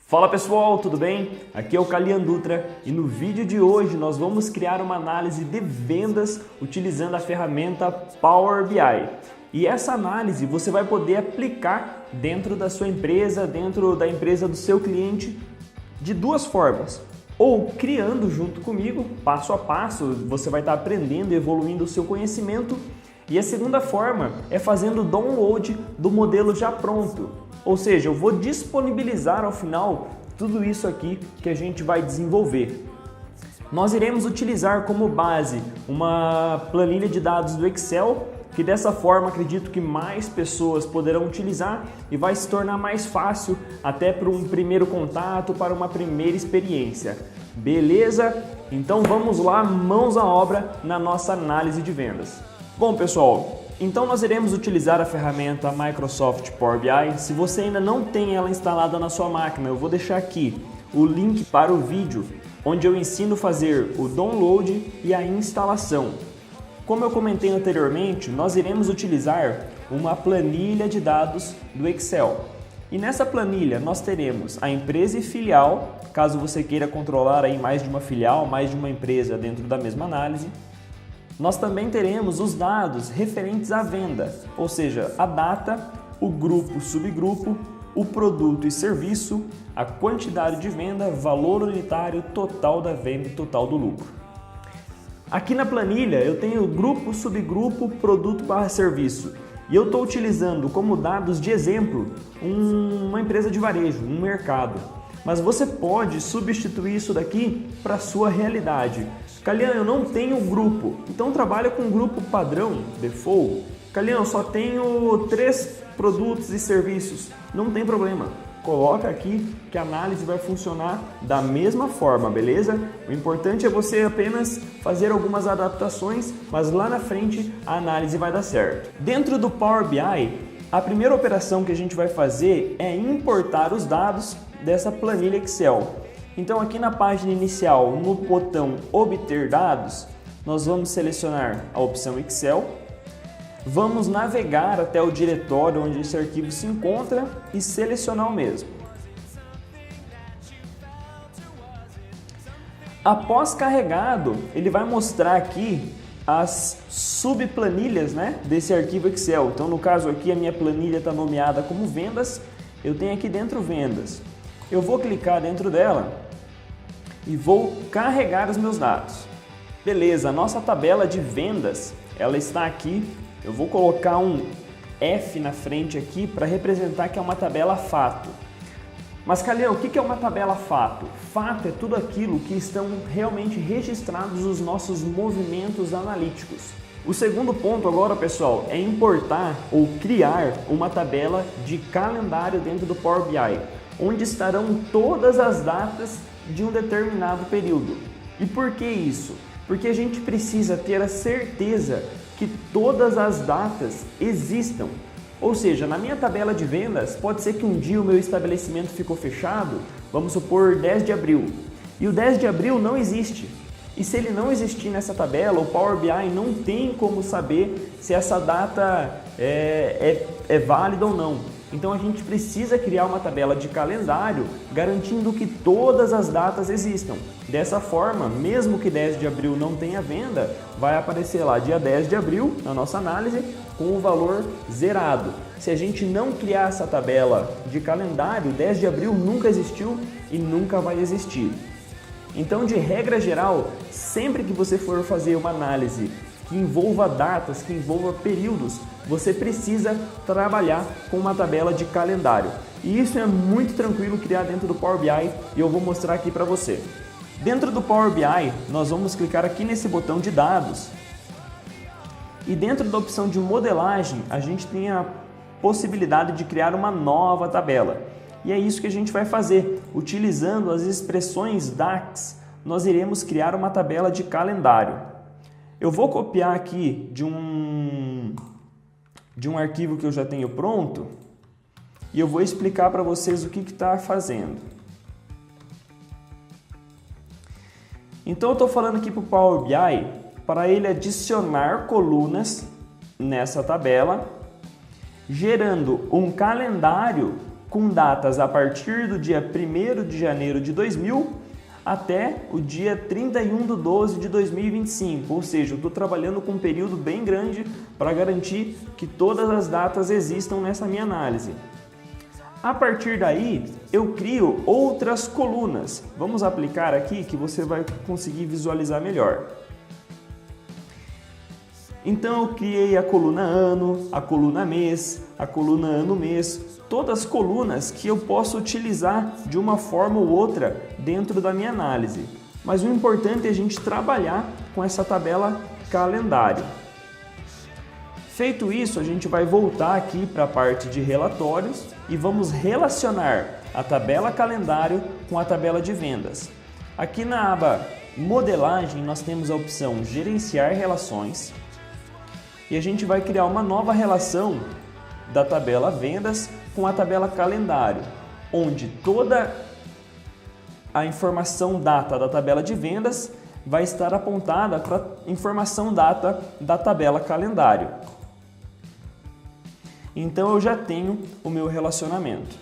Fala pessoal, tudo bem? Aqui é o Calian Dutra e no vídeo de hoje nós vamos criar uma análise de vendas utilizando a ferramenta Power BI. E essa análise você vai poder aplicar dentro da sua empresa, dentro da empresa do seu cliente, de duas formas. Ou criando junto comigo, passo a passo, você vai estar aprendendo e evoluindo o seu conhecimento. E a segunda forma é fazendo o download do modelo já pronto. Ou seja, eu vou disponibilizar ao final tudo isso aqui que a gente vai desenvolver. Nós iremos utilizar como base uma planilha de dados do Excel, que dessa forma acredito que mais pessoas poderão utilizar e vai se tornar mais fácil até para um primeiro contato, para uma primeira experiência. Beleza? Então vamos lá, mãos à obra na nossa análise de vendas. Bom pessoal, então nós iremos utilizar a ferramenta Microsoft Power BI. Se você ainda não tem ela instalada na sua máquina, eu vou deixar aqui o link para o vídeo onde eu ensino a fazer o download e a instalação. Como eu comentei anteriormente, nós iremos utilizar uma planilha de dados do Excel. E nessa planilha nós teremos a empresa e filial, caso você queira controlar aí mais de uma filial, mais de uma empresa dentro da mesma análise. Nós também teremos os dados referentes à venda, ou seja, a data, o grupo, subgrupo, o produto e serviço, a quantidade de venda, valor unitário, total da venda e total do lucro. Aqui na planilha eu tenho grupo, subgrupo, produto / serviço e eu estou utilizando como dados de exemplo uma empresa de varejo, um mercado. Mas você pode substituir isso daqui para a sua realidade. Calian, eu não tenho grupo, então trabalha com grupo padrão, default. Calian, eu só tenho 3 produtos e serviços. Não tem problema, coloca aqui que a análise vai funcionar da mesma forma, beleza? O importante é você apenas fazer algumas adaptações, mas lá na frente a análise vai dar certo. Dentro do Power BI, a primeira operação que a gente vai fazer é importar os dados dessa planilha Excel. Então aqui na página inicial, no botão obter dados, nós vamos selecionar a opção Excel, vamos navegar até o diretório onde esse arquivo se encontra e selecionar o mesmo. Após carregado, ele vai mostrar aqui as subplanilhas, desse arquivo Excel. Então no caso aqui a minha planilha está nomeada como vendas, eu tenho aqui dentro vendas. Eu vou clicar dentro dela e vou carregar os meus dados. Beleza, a nossa tabela de vendas, ela está aqui. Eu vou colocar um F na frente aqui para representar que é uma tabela fato. Mas Calian, o que é uma tabela fato? Fato é tudo aquilo que estão realmente registrados os nossos movimentos analíticos. O segundo ponto agora, pessoal, é importar ou criar uma tabela de calendário dentro do Power BI, onde estarão todas as datas de um determinado período. E por que isso? Porque a gente precisa ter a certeza que todas as datas existam. Ou seja, na minha tabela de vendas, pode ser que um dia o meu estabelecimento ficou fechado, vamos supor 10 de abril, e o 10 de abril não existe. E se ele não existir nessa tabela, o Power BI não tem como saber se essa data é válida ou não. Então a gente precisa criar uma tabela de calendário garantindo que todas as datas existam. Dessa forma, mesmo que 10 de abril não tenha venda, vai aparecer lá dia 10 de abril na nossa análise com o valor zerado. Se a gente não criar essa tabela de calendário, 10 de abril nunca existiu e nunca vai existir. Então, de regra geral, sempre que você for fazer uma análise que envolva datas, que envolva períodos, você precisa trabalhar com uma tabela de calendário. E isso é muito tranquilo criar dentro do Power BI e eu vou mostrar aqui para você. Dentro do Power BI, nós vamos clicar aqui nesse botão de dados e dentro da opção de modelagem, a gente tem a possibilidade de criar uma nova tabela. E é isso que a gente vai fazer. Utilizando as expressões DAX, nós iremos criar uma tabela de calendário. Eu vou copiar aqui de um arquivo que eu já tenho pronto e eu vou explicar para vocês o que está fazendo. Então eu estou falando aqui para o Power BI para ele adicionar colunas nessa tabela, gerando um calendário com datas a partir do dia 1º de janeiro de 2000 até o dia 31/12 de 2025, ou seja, eu estou trabalhando com um período bem grande para garantir que todas as datas existam nessa minha análise. A partir daí, eu crio outras colunas. Vamos aplicar aqui que você vai conseguir visualizar melhor. Então eu criei a coluna ano, a coluna mês, a coluna ano-mês, todas as colunas que eu posso utilizar de uma forma ou outra dentro da minha análise. Mas o importante é a gente trabalhar com essa tabela calendário. Feito isso, a gente vai voltar aqui para a parte de relatórios e vamos relacionar a tabela calendário com a tabela de vendas. Aqui na aba modelagem nós temos a opção gerenciar relações e a gente vai criar uma nova relação da tabela vendas com a tabela calendário, onde toda a informação data da tabela de vendas vai estar apontada para a informação data da tabela calendário. Então eu já tenho o meu relacionamento.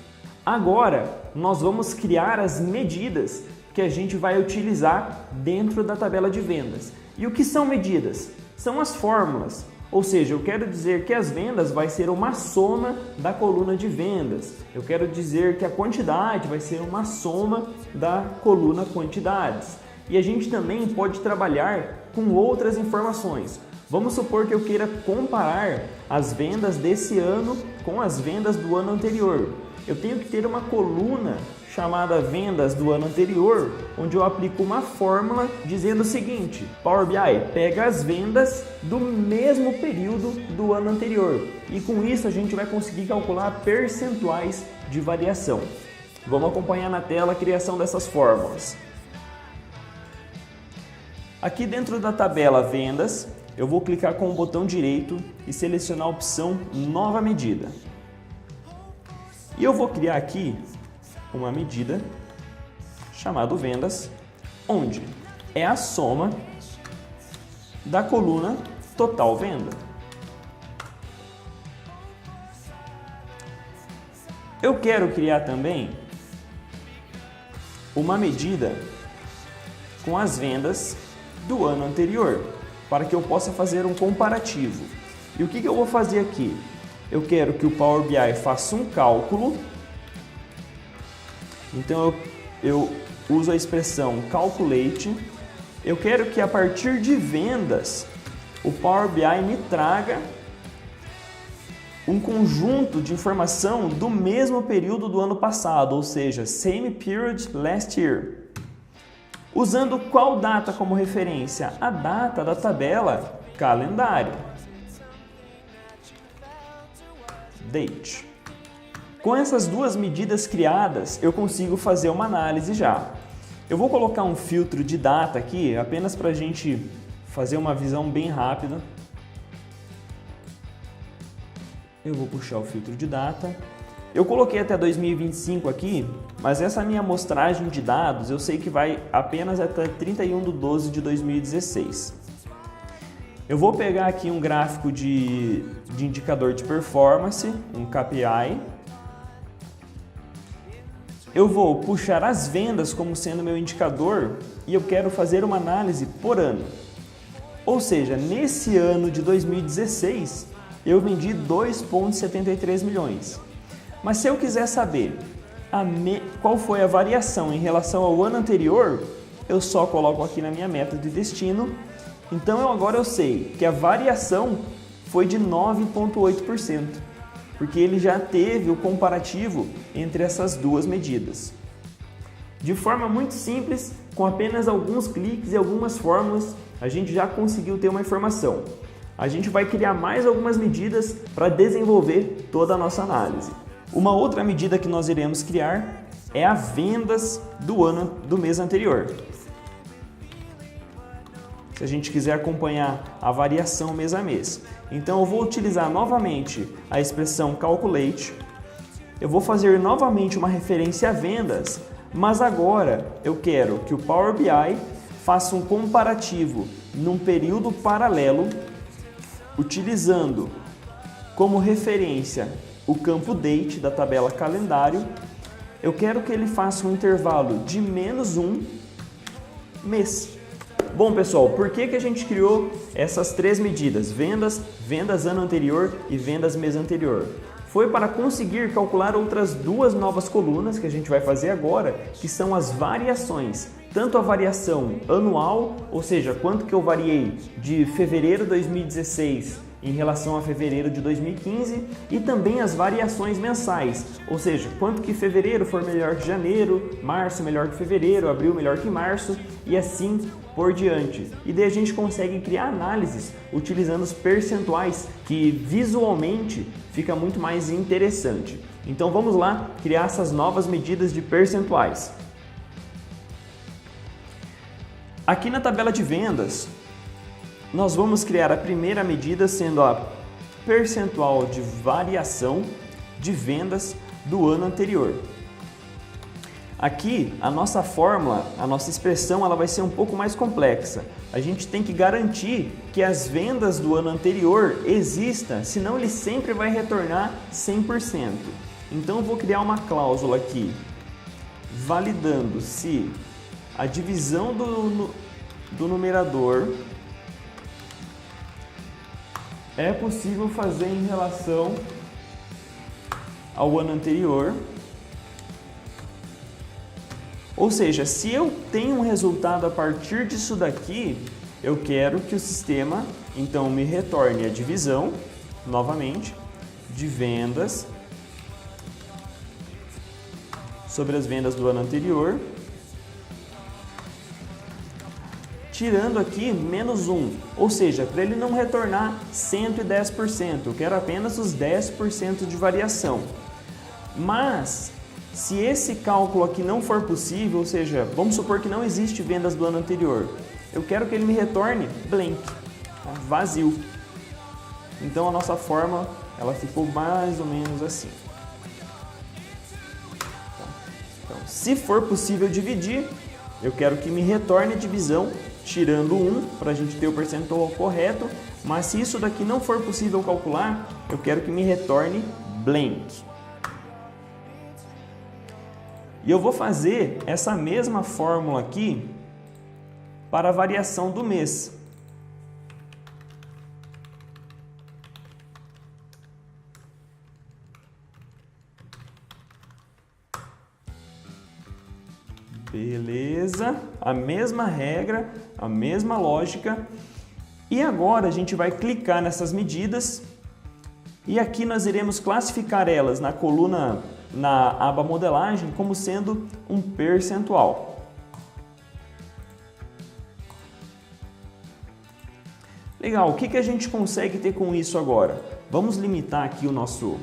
Agora nós vamos criar as medidas que a gente vai utilizar dentro da tabela de vendas. E o que são medidas? São as fórmulas. Ou seja, eu quero dizer que as vendas vai ser uma soma da coluna de vendas. Eu quero dizer que a quantidade vai ser uma soma da coluna quantidades. E a gente também pode trabalhar com outras informações. Vamos supor que eu queira comparar as vendas desse ano com as vendas do ano anterior. Eu tenho que ter uma coluna chamada vendas do ano anterior, onde eu aplico uma fórmula dizendo o seguinte: Power BI, pega as vendas do mesmo período do ano anterior. E com isso a gente vai conseguir calcular percentuais de variação. Vamos acompanhar na tela a criação dessas fórmulas. Aqui dentro da tabela vendas, eu vou clicar com o botão direito e selecionar a opção nova medida. E eu vou criar aqui uma medida chamada vendas, onde é a soma da coluna total venda. Eu quero criar também uma medida com as vendas do ano anterior, para que eu possa fazer um comparativo. E o que eu vou fazer aqui? Eu quero que o Power BI faça um cálculo. Então eu uso a expressão calculate. Eu quero que a partir de vendas o Power BI me traga um conjunto de informação do mesmo período do ano passado, ou seja, same period last year. Usando qual data como referência? A data da tabela calendário. Date. Com essas duas medidas criadas, eu consigo fazer uma análise já. Eu vou colocar um filtro de data aqui, apenas para a gente fazer uma visão bem rápida. Eu vou puxar o filtro de data. Eu coloquei até 2025 aqui, mas essa minha amostragem de dados eu sei que vai apenas até 31/12 de 2016. Eu vou pegar aqui um gráfico de indicador de performance, um KPI. Eu vou puxar as vendas como sendo meu indicador e eu quero fazer uma análise por ano. Ou seja, nesse ano de 2016, eu vendi 2,73 milhões. Mas se eu quiser saber qual foi a variação em relação ao ano anterior, eu só coloco aqui na minha meta de destino. Então agora eu sei que a variação foi de 9,8%, porque ele já teve o comparativo entre essas duas medidas. De forma muito simples, com apenas alguns cliques e algumas fórmulas, a gente já conseguiu ter uma informação. A gente vai criar mais algumas medidas para desenvolver toda a nossa análise. Uma outra medida que nós iremos criar é a vendas do mês anterior. Se a gente quiser acompanhar a variação mês a mês. Então eu vou utilizar novamente a expressão calculate. Eu vou fazer novamente uma referência a vendas, mas agora eu quero que o Power BI faça um comparativo num período paralelo, utilizando como referência o campo date da tabela calendário, eu quero que ele faça um intervalo de -1 mês. Bom, pessoal, por que a gente criou essas três medidas? Vendas, vendas ano anterior e vendas mês anterior. Foi para conseguir calcular outras duas novas colunas que a gente vai fazer agora, que são as variações. Tanto a variação anual, ou seja, quanto que eu variei de fevereiro de 2016 em relação a fevereiro de 2015, e também as variações mensais, ou seja, quanto que fevereiro for melhor que janeiro, março melhor que fevereiro, abril melhor que março e assim por diante. E daí a gente consegue criar análises utilizando os percentuais, que visualmente fica muito mais interessante. Então vamos lá criar essas novas medidas de percentuais. Aqui na tabela de vendas, nós vamos criar a primeira medida sendo a percentual de variação de vendas do ano anterior. Aqui a nossa fórmula, a nossa expressão, ela vai ser um pouco mais complexa. A gente tem que garantir que as vendas do ano anterior existam, senão ele sempre vai retornar 100%. Então eu vou criar uma cláusula aqui, validando se a divisão do numerador é possível fazer em relação ao ano anterior. Ou seja, se eu tenho um resultado a partir disso daqui, eu quero que o sistema então me retorne a divisão, novamente, de vendas sobre as vendas do ano anterior, tirando aqui -1, ou seja, para ele não retornar 110%, eu quero apenas os 10% de variação. Mas, se esse cálculo aqui não for possível, ou seja, vamos supor que não existe vendas do ano anterior, eu quero que ele me retorne blank, tá? Vazio. Então a nossa forma, ela ficou mais ou menos assim. Então, se for possível dividir, eu quero que me retorne a divisão tirando 1 para a gente ter o percentual correto, mas se isso daqui não for possível calcular, eu quero que me retorne blank. E eu vou fazer essa mesma fórmula aqui para a variação do mês. Beleza, a mesma regra, a mesma lógica. E agora a gente vai clicar nessas medidas e aqui nós iremos classificar elas na coluna, na aba modelagem, como sendo um percentual. Legal, o que a gente consegue ter com isso agora? Vamos limitar aqui o nosso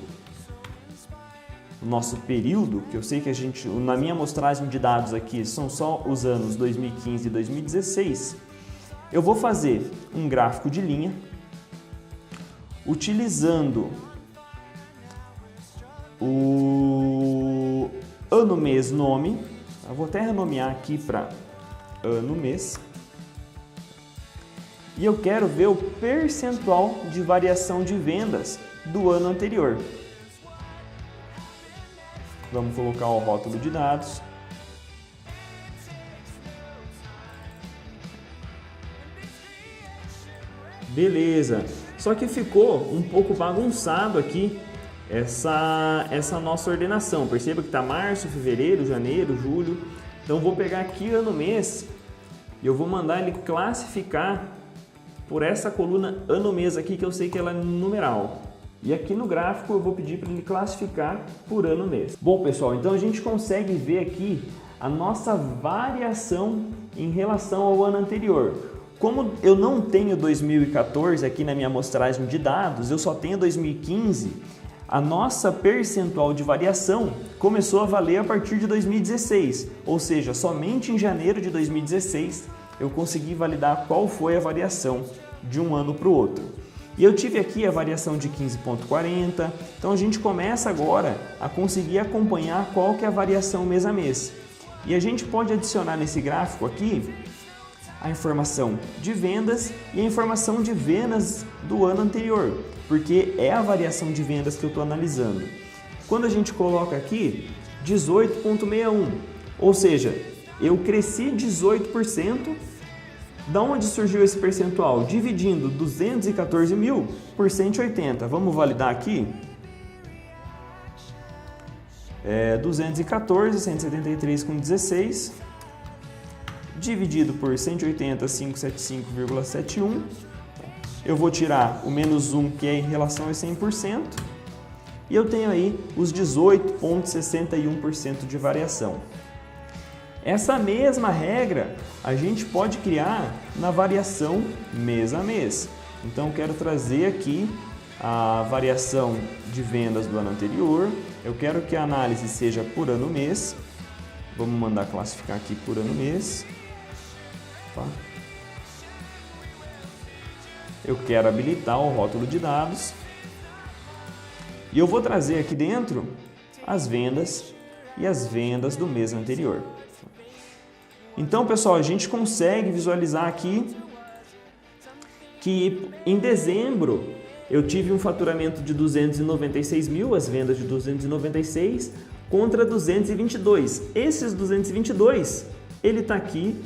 período, que eu sei que a gente, na minha amostragem de dados aqui, são só os anos 2015 e 2016. Eu vou fazer um gráfico de linha, utilizando o ano, mês, nome. Eu vou até renomear aqui para ano, mês. E eu quero ver o percentual de variação de vendas do ano anterior. Vamos colocar o rótulo de dados. Beleza. Só que ficou um pouco bagunçado aqui essa nossa ordenação. Perceba que está março, fevereiro, janeiro, julho. Então vou pegar aqui ano, mês e eu vou mandar ele classificar por essa coluna ano, mês aqui, que eu sei que ela é numeral. E aqui no gráfico eu vou pedir para ele classificar por ano, mês. Bom, pessoal, então a gente consegue ver aqui a nossa variação em relação ao ano anterior. Como eu não tenho 2014 aqui na minha amostragem de dados, eu só tenho 2015, a nossa percentual de variação começou a valer a partir de 2016, ou seja, somente em janeiro de 2016 eu consegui validar qual foi a variação de um ano para o outro. E eu tive aqui a variação de 15,40, então a gente começa agora a conseguir acompanhar qual que é a variação mês a mês. E a gente pode adicionar nesse gráfico aqui a informação de vendas e a informação de vendas do ano anterior, porque é a variação de vendas que eu estou analisando. Quando a gente coloca aqui 18,61, ou seja, eu cresci 18%, da onde surgiu esse percentual? Dividindo 214 mil por 180. Vamos validar aqui? 214, 173,16, dividido por 180, 575,71. Eu vou tirar o menos 1, que é em relação a 100%, e eu tenho aí os 18,61% de variação. Essa mesma regra a gente pode criar na variação mês a mês. Então, eu quero trazer aqui a variação de vendas do ano anterior. Eu quero que a análise seja por ano-mês. Vamos mandar classificar aqui por ano-mês. Eu quero habilitar o rótulo de dados. E eu vou trazer aqui dentro as vendas e as vendas do mês anterior. Então, pessoal, a gente consegue visualizar aqui que em dezembro eu tive um faturamento de 296 mil, as vendas de 296 contra 222. Esses 222, ele está aqui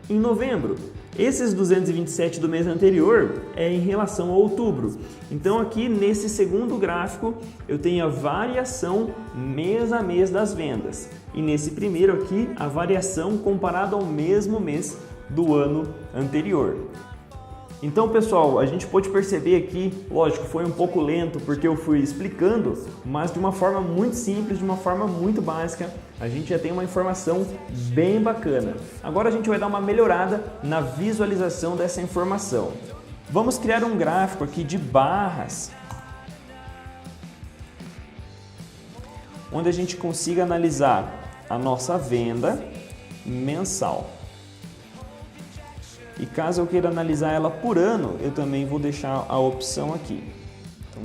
em novembro. Esses 227 do mês anterior é em relação a outubro. Então aqui nesse segundo gráfico eu tenho a variação mês a mês das vendas. E nesse primeiro aqui a variação comparada ao mesmo mês do ano anterior. Então, pessoal, a gente pôde perceber aqui, lógico, foi um pouco lento porque eu fui explicando, mas de uma forma muito simples, de uma forma muito básica, a gente já tem uma informação bem bacana. Agora a gente vai dar uma melhorada na visualização dessa informação. Vamos criar um gráfico aqui de barras, onde a gente consiga analisar a nossa venda mensal. E caso eu queira analisar ela por ano, eu também vou deixar a opção aqui. Então,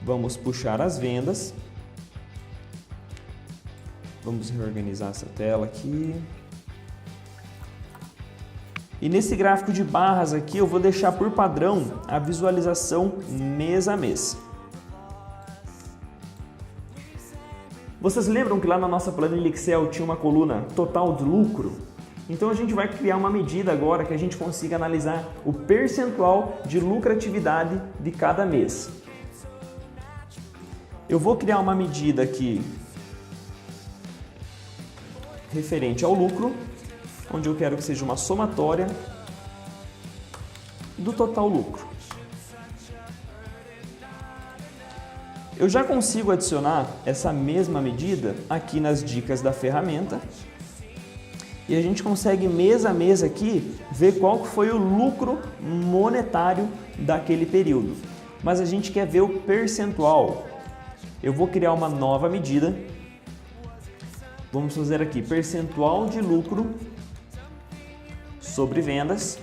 vamos puxar as vendas. Vamos reorganizar essa tela aqui. E nesse gráfico de barras aqui, eu vou deixar por padrão a visualização mês a mês. Vocês lembram que lá na nossa planilha Excel tinha uma coluna total de lucro? Então a gente vai criar uma medida agora que a gente consiga analisar o percentual de lucratividade de cada mês. Eu vou criar uma medida aqui referente ao lucro, onde eu quero que seja uma somatória do total lucro. Eu já consigo adicionar essa mesma medida aqui nas dicas da ferramenta. E a gente consegue mês a mês aqui ver qual foi o lucro monetário daquele período. Mas a gente quer ver o percentual. Eu vou criar uma nova medida. Vamos fazer aqui percentual de lucro sobre vendas.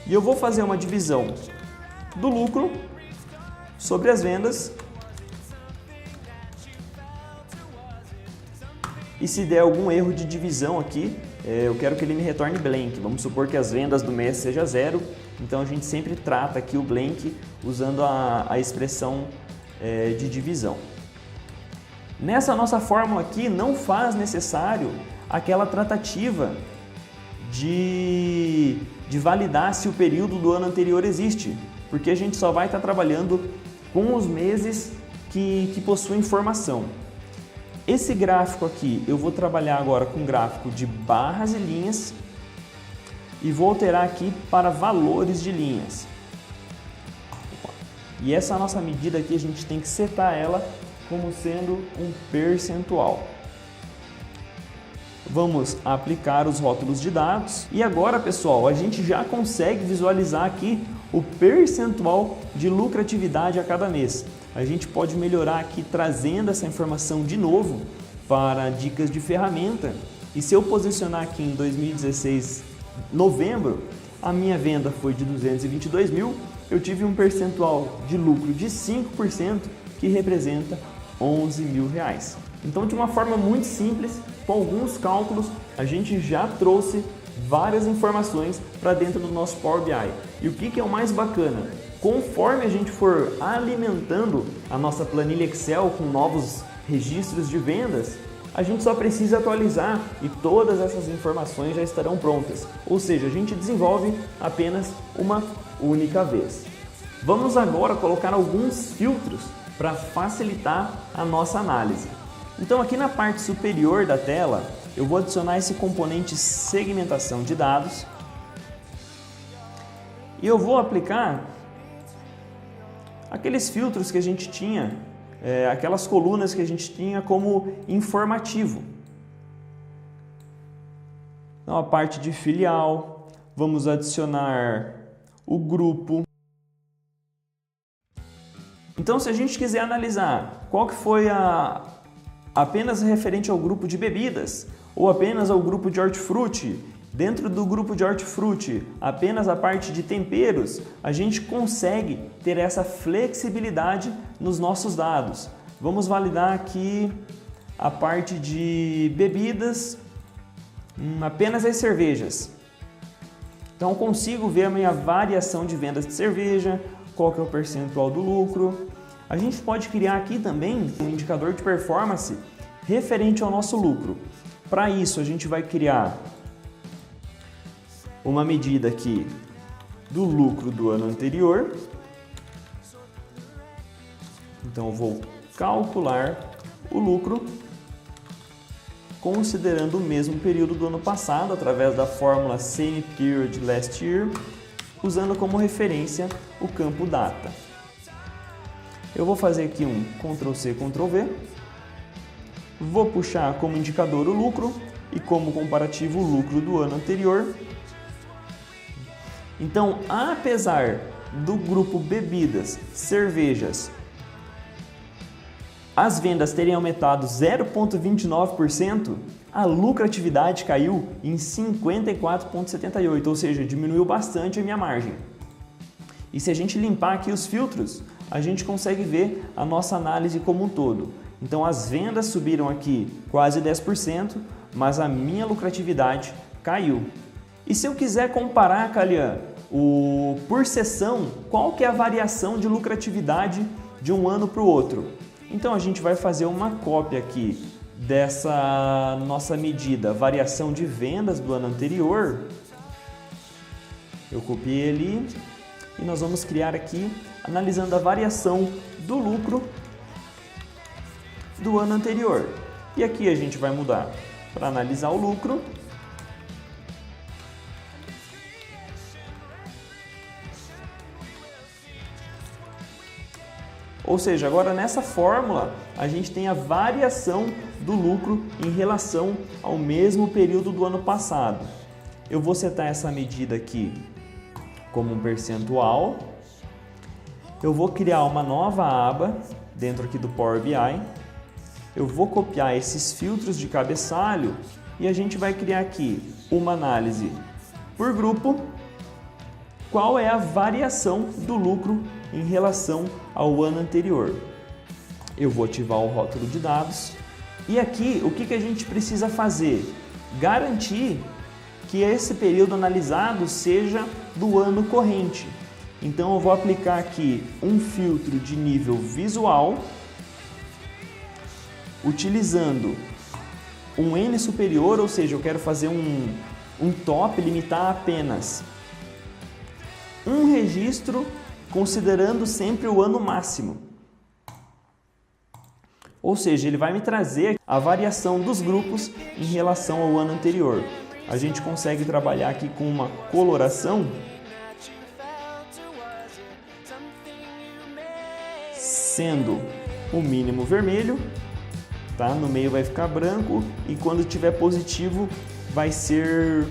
E eu vou fazer uma divisão do lucro sobre as vendas. E se der algum erro de divisão aqui, eu quero que ele me retorne blank. Vamos supor que as vendas do mês seja 0, então a gente sempre trata aqui o blank usando a expressão de divisão. Nessa nossa fórmula aqui não faz necessário aquela tratativa de validar se o período do ano anterior existe, porque a gente só vai estar trabalhando com os meses que possuem informação. Esse gráfico aqui, eu vou trabalhar agora com gráfico de barras e linhas e vou alterar aqui para valores de linhas. E essa nossa medida aqui, a gente tem que setar ela como sendo um percentual. Vamos aplicar os rótulos de dados e agora, pessoal, a gente já consegue visualizar aqui o percentual de lucratividade a cada mês. A gente pode melhorar aqui trazendo essa informação de novo para dicas de ferramenta. E se eu posicionar aqui em 2016, novembro, a minha venda foi de 222 mil, eu tive um percentual de lucro de 5%, que representa 11 mil reais. Então, de uma forma muito simples, com alguns cálculos, a gente já trouxe várias informações para dentro do nosso Power BI. E o que é o mais bacana? Conforme a gente for alimentando a nossa planilha Excel com novos registros de vendas, a gente só precisa atualizar e todas essas informações já estarão prontas. Ou seja, a gente desenvolve apenas uma única vez. Vamos agora colocar alguns filtros para facilitar a nossa análise. Então aqui na parte superior da tela, eu vou adicionar esse componente segmentação de dados e eu vou aplicar aqueles filtros que a gente tinha, aquelas colunas que a gente tinha como informativo. Então a parte de filial, vamos adicionar o grupo. Então se a gente quiser analisar qual que foi apenas referente ao grupo de bebidas ou apenas ao grupo de hortifruti, dentro do grupo de hortifruti apenas a parte de temperos, a gente consegue ter essa flexibilidade nos nossos dados. Vamos validar aqui a parte de bebidas, apenas as cervejas. Então eu consigo ver a minha variação de vendas de cerveja, qual que é o percentual do lucro. A gente pode criar aqui também um indicador de performance referente ao nosso lucro. Para isso, a gente vai criar uma medida aqui do lucro do ano anterior. Então, eu vou calcular o lucro considerando o mesmo período do ano passado, através da fórmula Same Period Last Year, usando como referência o campo data. Eu vou fazer aqui um Ctrl+C, Ctrl+V. Vou puxar como indicador o lucro e como comparativo o lucro do ano anterior. Então, apesar do grupo bebidas, cervejas, as vendas terem aumentado 0,29%, a lucratividade caiu em 54,78%, ou seja, diminuiu bastante a minha margem. E se a gente limpar aqui os filtros, a gente consegue ver a nossa análise como um todo. Então as vendas subiram aqui quase 10%, mas a minha lucratividade caiu. E se eu quiser comparar, Calian, por seção, qual que é a variação de lucratividade de um ano para o outro? Então a gente vai fazer uma cópia aqui dessa nossa medida, variação de vendas do ano anterior. Eu copiei ali e nós vamos criar aqui, analisando a variação do lucro do ano anterior. E aqui a gente vai mudar para analisar o lucro. Ou seja, agora nessa fórmula a gente tem a variação do lucro em relação ao mesmo período do ano passado. Eu vou setar essa medida aqui como um percentual. Eu vou criar uma nova aba dentro aqui do Power BI. Eu vou copiar esses filtros de cabeçalho e a gente vai criar aqui uma análise por grupo. Qual é a variação do lucro em relação ao ano anterior? Eu vou ativar o rótulo de dados e aqui o que a gente precisa fazer? Garantir que esse período analisado seja do ano corrente. Então eu vou aplicar aqui um filtro de nível visual, utilizando um N superior, ou seja, eu quero fazer um top, limitar apenas um registro, considerando sempre o ano máximo. Ou seja, ele vai me trazer a variação dos grupos em relação ao ano anterior. A gente consegue trabalhar aqui com uma coloração sendo o mínimo vermelho, tá? No meio vai ficar branco e quando tiver positivo vai ser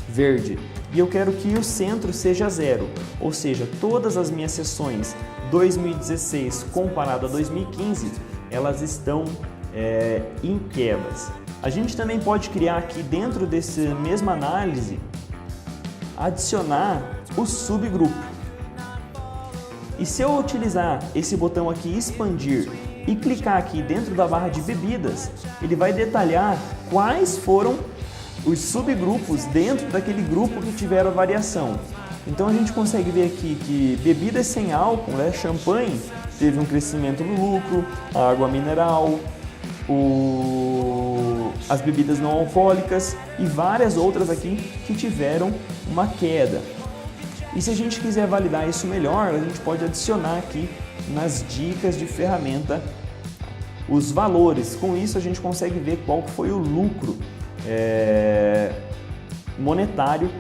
verde. E eu quero que o centro seja 0, ou seja, todas as minhas sessões 2016 comparado a 2015, elas estão em quedas. A gente também pode criar aqui dentro dessa mesma análise, adicionar o subgrupo. E se eu utilizar esse botão aqui, expandir, e clicar aqui dentro da barra de bebidas, ele vai detalhar quais foram os subgrupos dentro daquele grupo que tiveram variação. Então a gente consegue ver aqui que bebidas sem álcool, né, champanhe, teve um crescimento no lucro, a água mineral, as bebidas não alcoólicas e várias outras aqui que tiveram uma queda. E se a gente quiser validar isso melhor, a gente pode adicionar aqui nas dicas de ferramenta os valores. Com isso a gente consegue ver qual foi o lucro monetário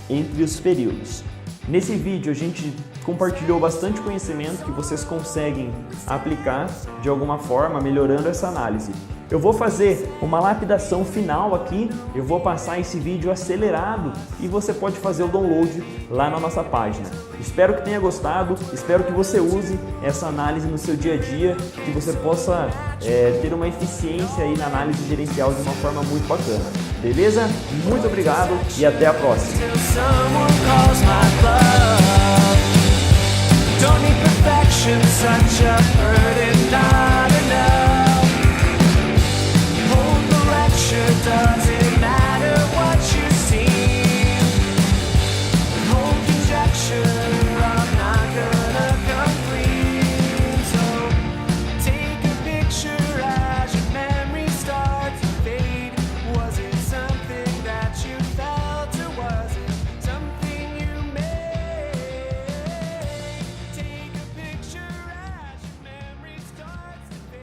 entre os períodos. Nesse vídeo a gente compartilhou bastante conhecimento que vocês conseguem aplicar de alguma forma, melhorando essa análise. Eu vou fazer uma lapidação final aqui, eu vou passar esse vídeo acelerado e você pode fazer o download lá na nossa página. Espero que tenha gostado, espero que você use essa análise no seu dia a dia, que você possa ter uma eficiência aí na análise gerencial de uma forma muito bacana. Beleza? Muito obrigado e até a próxima! Don't need perfection, such a burden.